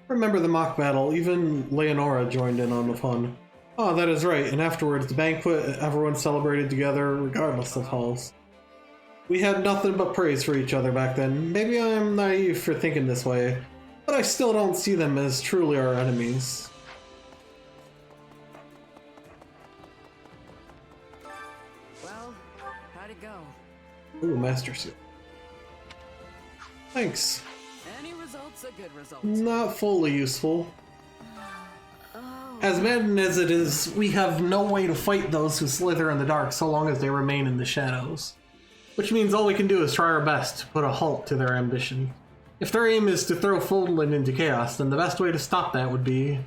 Remember the mock battle, even Leonora joined in on the fun. Oh, that is right, and afterwards the banquet, everyone celebrated together regardless of halls. We had nothing but praise for each other back then. Maybe I'm naive for thinking this way, but I still don't see them as truly our enemies. Well, how'd it go? Ooh, Master Seal. Thanks. Any results a good result? Not fully useful. As maddening as it is, we have no way to fight those who slither in the dark so long as they remain in the shadows. Which means all we can do is try our best to put a halt to their ambition. If their aim is to throw Fodlan into chaos, then the best way to stop that would be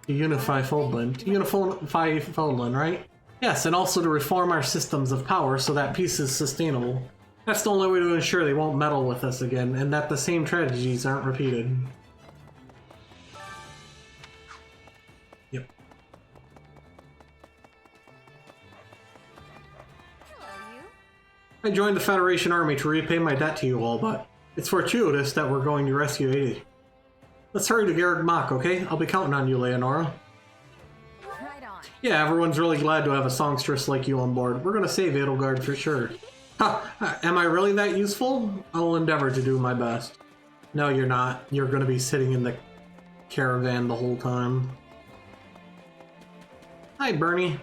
to unify Fodlan. To unify Fodlan, right? Yes, and also to reform our systems of power so that peace is sustainable. That's the only way to ensure they won't meddle with us again, and that the same tragedies aren't repeated. Yep. I joined the Federation Army to repay my debt to you all, but it's fortuitous that we're going to rescue 80. Let's hurry to Garrick Mach, okay? I'll be counting on you, Leonora. Right on. Yeah, everyone's really glad to have a songstress like you on board. We're gonna save Edelgard for sure. Ha! Am I really that useful? I'll endeavor to do my best. No, you're not. You're gonna be sitting in the caravan the whole time. Hi, Bernie.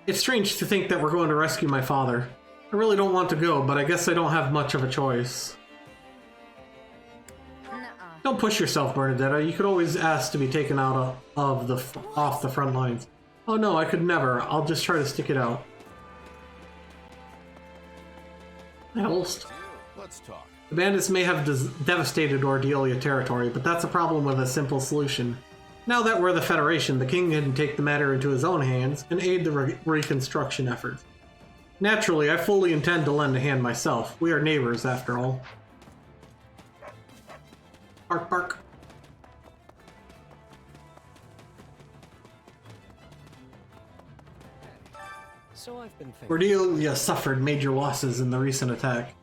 It's strange to think that we're going to rescue my father. I really don't want to go, but I guess I don't have much of a choice. Don't push yourself, Bernadetta. You could always ask to be taken out off the front lines. Oh no, I could never. I'll just try to stick it out. Let's talk. The bandits may have devastated Ordelia territory, but that's a problem with a simple solution. Now that we're the Federation, the king can take the matter into his own hands and aid the reconstruction efforts. Naturally, I fully intend to lend a hand myself. We are neighbors, after all. Bark, bark. So I've been thinking. Cordelia suffered major losses in the recent attack.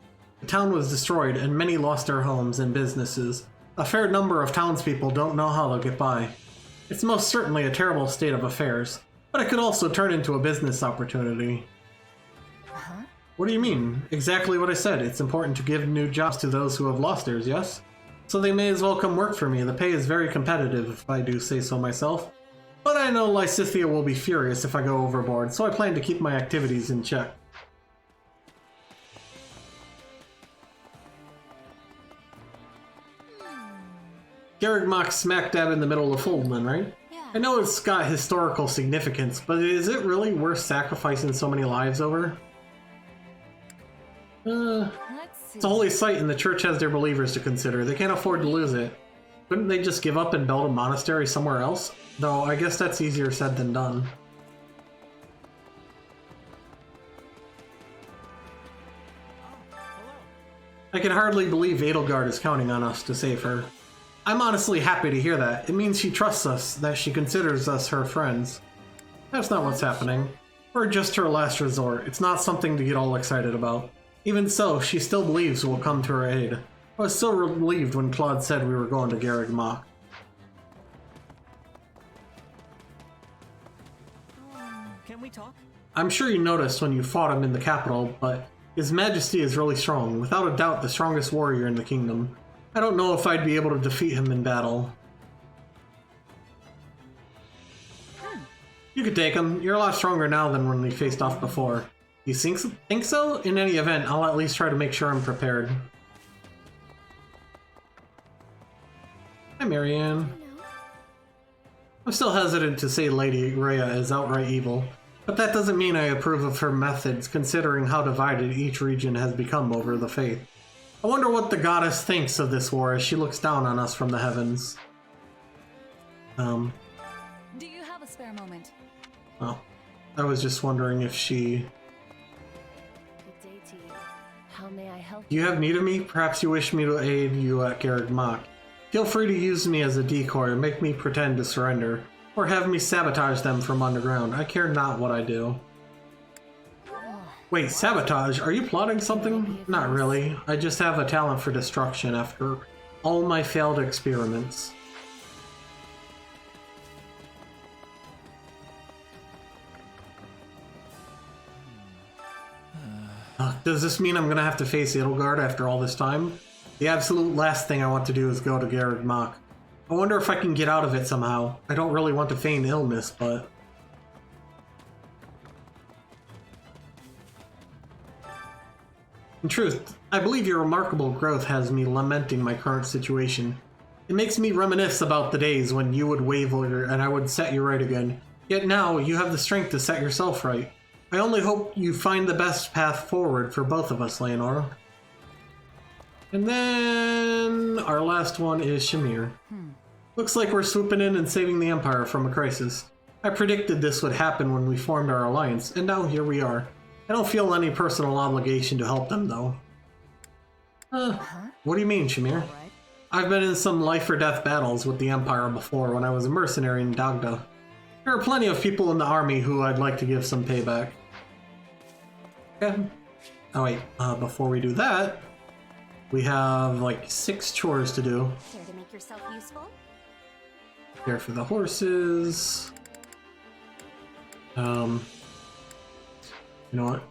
The town was destroyed and many lost their homes and businesses. A fair number of townspeople don't know how they'll get by. It's most certainly a terrible state of affairs, but it could also turn into a business opportunity. What do you mean? Exactly what I said. It's important to give new jobs to those who have lost theirs, yes? So they may as well come work for me. The pay is very competitive, if I do say so myself. But I know Lysithea will be furious if I go overboard, so I plan to keep my activities in check. Garrick Mach's smack dab in the middle of Fodlan, right? Yeah. I know it's got historical significance, but is it really worth sacrificing so many lives over? It's a holy site and the church has their believers to consider. They can't afford to lose it. Couldn't they just give up and build a monastery somewhere else? Though I guess that's easier said than done. I can hardly believe Edelgard is counting on us to save her. I'm honestly happy to hear that. It means she trusts us, that she considers us her friends. That's not what's happening. We're just her last resort. It's not something to get all excited about. Even so, she still believes we'll come to her aid. I was so relieved when Claude said we were going to Garrick Mach. Can we talk? I'm sure you noticed when you fought him in the capital, but His Majesty is really strong, without a doubt the strongest warrior in the kingdom. I don't know if I'd be able to defeat him in battle. You could take him. You're a lot stronger now than when we faced off before. You think so? In any event, I'll at least try to make sure I'm prepared. Hi, Marianne. I'm still hesitant to say Lady Rhea is outright evil, but that doesn't mean I approve of her methods, considering how divided each region has become over the faith. I wonder what the goddess thinks of this war as she looks down on us from the heavens. Do you have a spare moment? Oh, I was just wondering if she... Good day to you. How may I help Do you have need of me? Perhaps you wish me to aid you at Garreg Mach. Feel free to use me as a decoy or make me pretend to surrender, or have me sabotage them from underground. I care not what I do. Wait, sabotage? Are you plotting something? Not really. I just have a talent for destruction after all my failed experiments. Does this mean I'm gonna have to face Edelgard after all this time? The absolute last thing I want to do is go to Garreg Mach. I wonder if I can get out of it somehow. I don't really want to feign illness, but... In truth, I believe your remarkable growth has me lamenting my current situation. It makes me reminisce about the days when you would waver and I would set you right again. Yet now, you have the strength to set yourself right. I only hope you find the best path forward for both of us, Leonora. And then our last one is Shamir. Looks like we're swooping in and saving the Empire from a crisis. I predicted this would happen when we formed our alliance, and now here we are. I don't feel any personal obligation to help them, though. What do you mean, Shamir? I've been in some life-or-death battles with the Empire before when I was a mercenary in Dagda. There are plenty of people in the army who I'd like to give some payback. Okay. Oh wait, before we do that, we have like 6 chores to do. Care to make yourself useful? Care for the horses. You know what?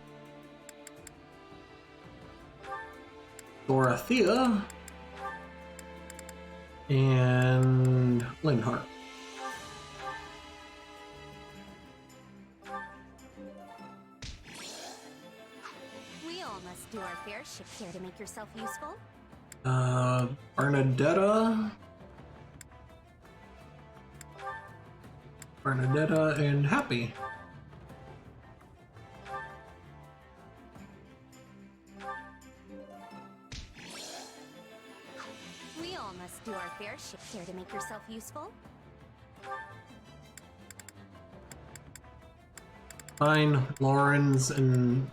Dorothea and Linhardt. We all must do our fair share. Care to make yourself useful? Bernadetta and Happy. We all must do our fair share. Care to make yourself useful? Fine, Lawrence and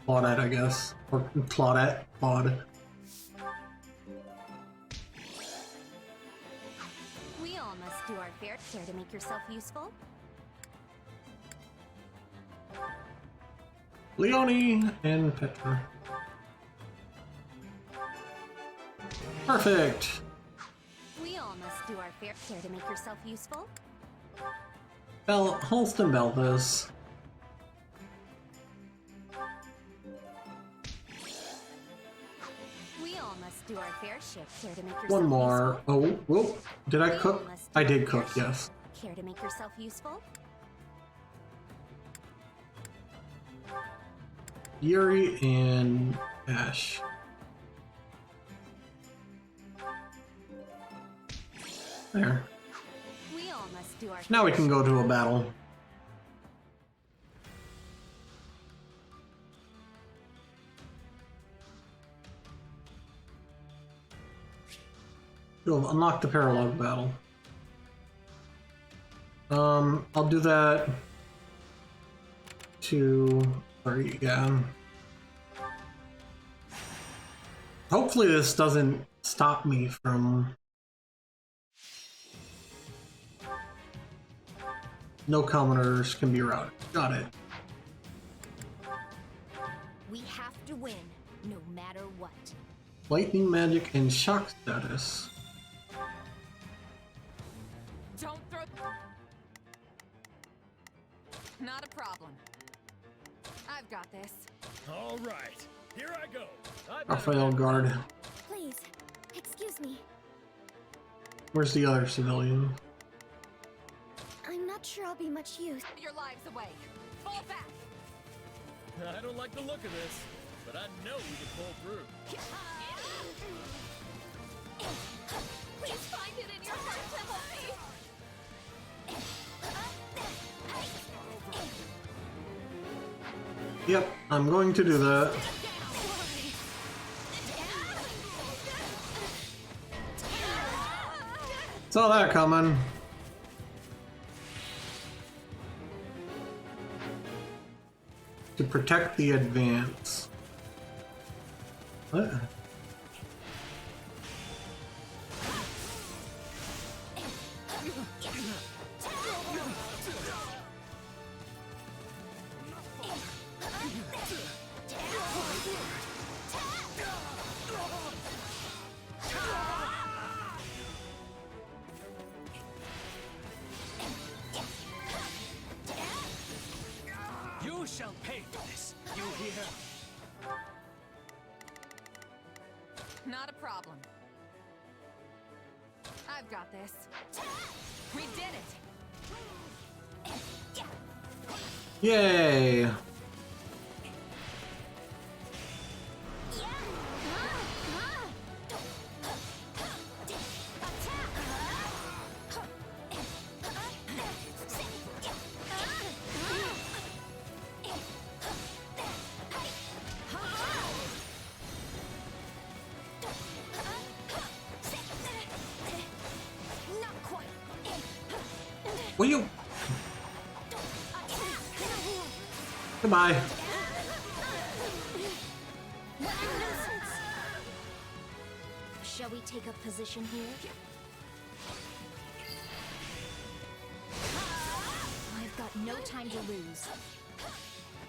Claudette, I guess. Or Claudette, Claude. We all must do our fair share. To make yourself useful? Leonie and Petra. Perfect! We all must do our fair share. To make yourself useful? Halston Belvis. We all must do our fair share. Care to make yourself One more. useful? Oh, whoop. Did I cook? I did cook, yes. Care to make yourself useful? Yuri and Ash. There. We all must do our Now we can go to a battle. You'll unlock the parallel battle. I'll do that to... Sorry, yeah. Hopefully this doesn't stop me from... No commoners can be routed. Got it. We have to win, no matter what. Lightning magic and shock status. Don't throw... Not a problem. I've got this. All right, here I go. Raphael guard. Please, Excuse me. Where's the other civilian? I'm not sure I'll be much use. Your lives away. Fall back. I don't like the look of this, but I know we can pull through. Please find it in your heart to help me. Yep, I'm going to do that. Saw that coming. To protect the advance. What? You shall pay for this. You hear? Not a problem. I've got this. We did it! Yay! Will you? Goodbye. Shall we take up position here? I've got no time to lose.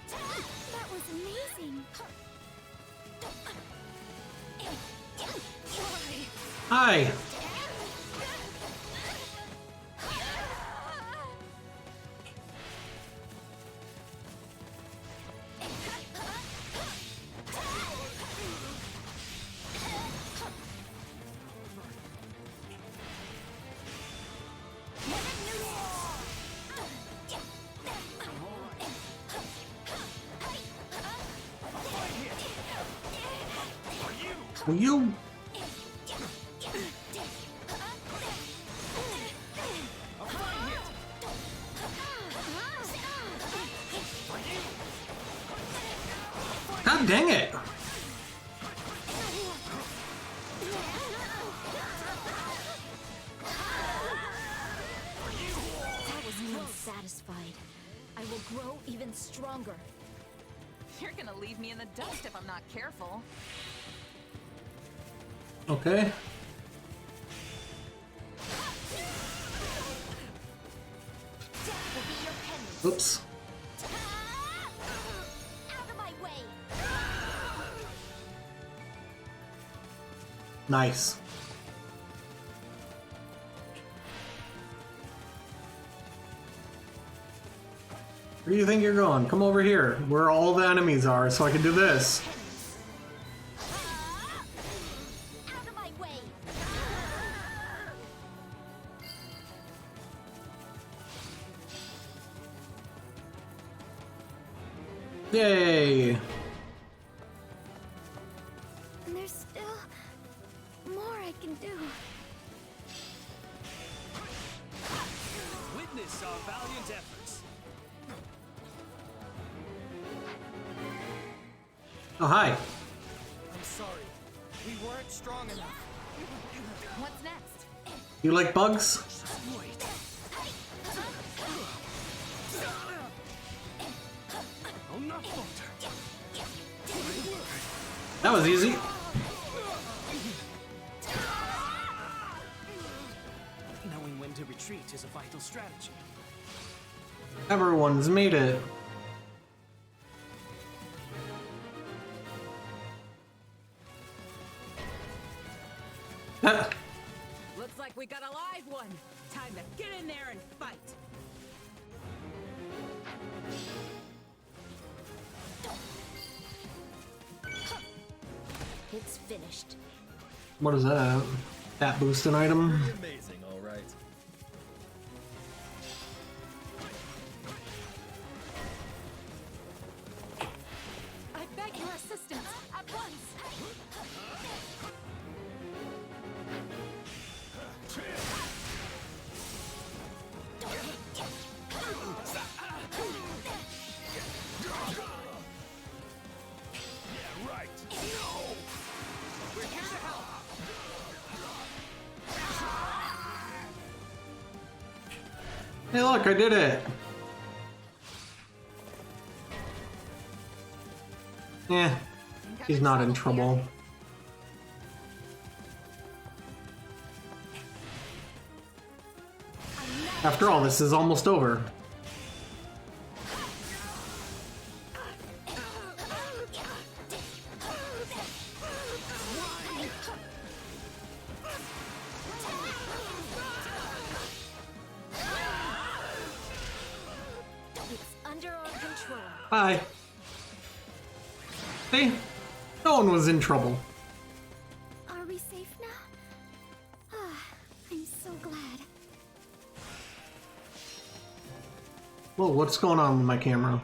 That was amazing. Hi. Will you? God dang it! That was me satisfied. I will grow even stronger. You're gonna leave me in the dust if I'm not careful. Okay. Oops. Out of my way. Nice. Where do you think you're going? Come over here, where all the enemies are, so I can do this. Out of my way. Yay! And there's still more I can do. Witness our valiant efforts. Oh, hi. I'm sorry. We weren't strong enough. What's next? You like bugs? That was easy. Knowing when to retreat is a vital strategy. Everyone's made it. Looks like we got a live one. Time to get in there and fight. It's finished. What is that? That boosting item. Pretty amazing, all right. I beg your assistance at once. Yeah, right. We're here to help. Hey, look, I did it. Yeah, he's not in trouble. After all, this is almost over. It's under our control. Bye. See? No one was in trouble. Are we safe now? Ah, I'm so glad. Whoa, what's going on with my camera?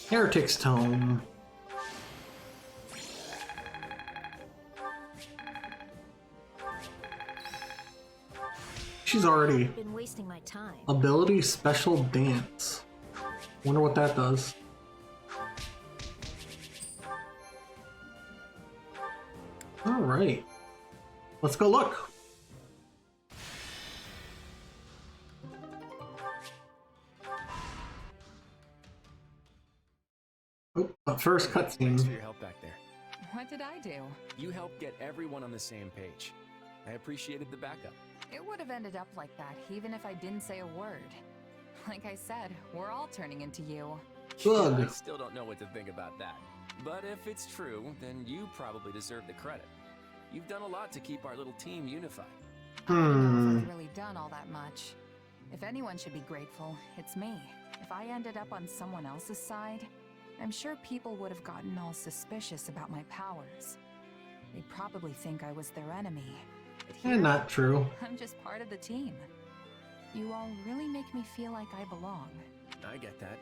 Heretic's Tome. She's already Been wasting my time. ability special dance. Wonder what that does. All right, let's go look. Oh, but first Thanks cutscene. for your help back there. What did I do? You helped get everyone on the same page. I appreciated the backup. It would have ended up like that, even if I didn't say a word. Like I said, we're all turning into you. Good. I still don't know what to think about that. But if it's true, then you probably deserve the credit. You've done a lot to keep our little team unified. I don't know if I've really done all that much. If anyone should be grateful, it's me. If I ended up on someone else's side, I'm sure people would have gotten all suspicious about my powers. They'd probably think I was their enemy. But here, Not true. I'm just part of the team. You all really make me feel like I belong. I get that.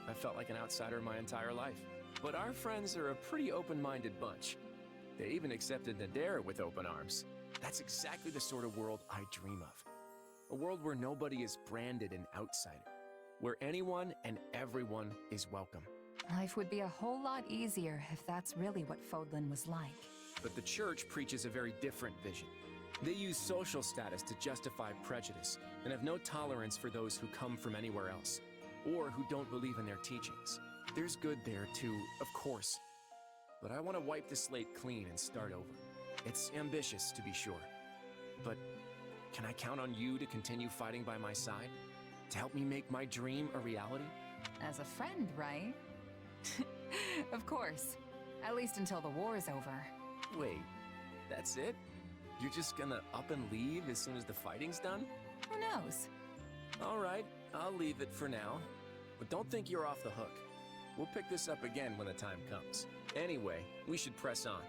I felt like an outsider my entire life. But our friends are a pretty open-minded bunch. They even accepted Nadera with open arms. That's exactly the sort of world I dream of. A world where nobody is branded an outsider. Where anyone and everyone is welcome. Life would be a whole lot easier if that's really what Fodlan was like. But the church preaches a very different vision. They use social status to justify prejudice and have no tolerance for those who come from anywhere else, or who don't believe in their teachings. There's good there too, of course. But I want to wipe the slate clean and start over. It's ambitious, to be sure. But can I count on you to continue fighting by my side? To help me make my dream a reality? As a friend, right? Of course. At least until the war's over. Wait, that's it? You're just gonna up and leave as soon as the fighting's done? Who knows? Alright, I'll leave it for now. But don't think you're off the hook. We'll pick this up again when the time comes. Anyway, we should press on.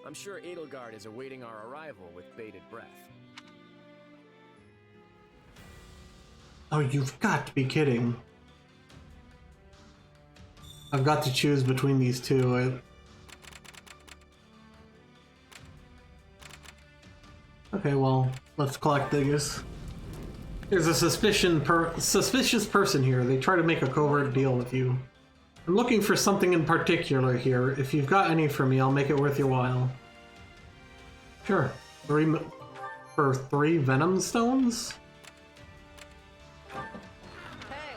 I'm sure Edelgard is awaiting our arrival with bated breath. Oh, you've got to be kidding. I've got to choose between these two. Okay, well, let's collect these. There's a suspicious person here. They try to make a covert deal with you. I'm looking for something in particular here. If you've got any for me, I'll make it worth your while. Sure. For 3 Venom Stones?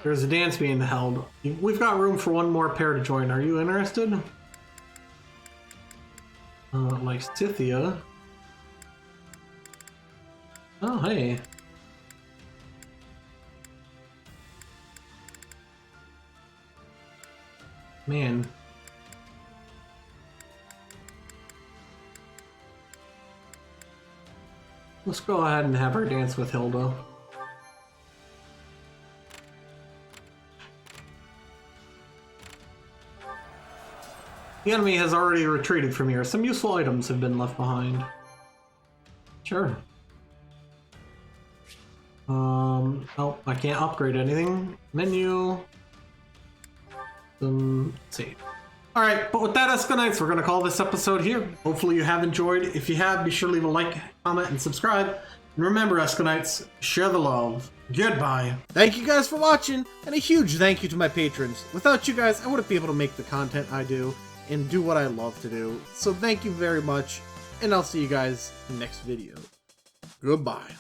There's a dance being held. We've got room for one more pair to join. Are you interested? Like Scythia. Oh, hey. Man. Let's go ahead and have her dance with Hilda. The enemy has already retreated from here. Some useful items have been left behind. Sure. Oh, I can't upgrade anything. Menu. Let's see. Alright, but with that, EscoNitz, we're going to call this episode here. Hopefully you have enjoyed. If you have, be sure to leave a like, comment, and subscribe. And remember, EscoNitz, share the love. Goodbye. Thank you guys for watching, and a huge thank you to my patrons. Without you guys, I wouldn't be able to make the content I do and do what I love to do. So thank you very much, and I'll see you guys in the next video. Goodbye.